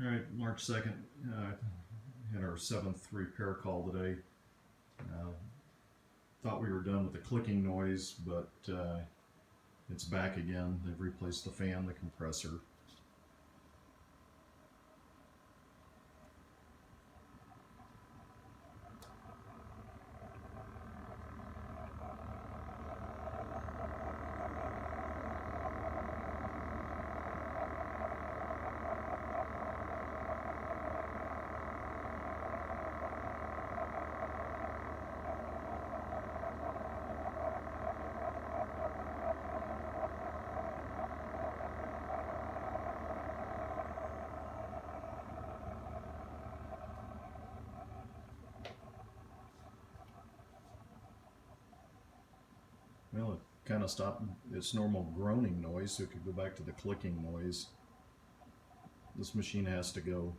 All right, March 2nd, had our 7th repair call today. Thought we were done with the clicking noise, but it's back again. They've replaced the fan, the compressor. Well, it kind of stopped its normal groaning noise, so it could go back to the clicking noise. This machine has to go.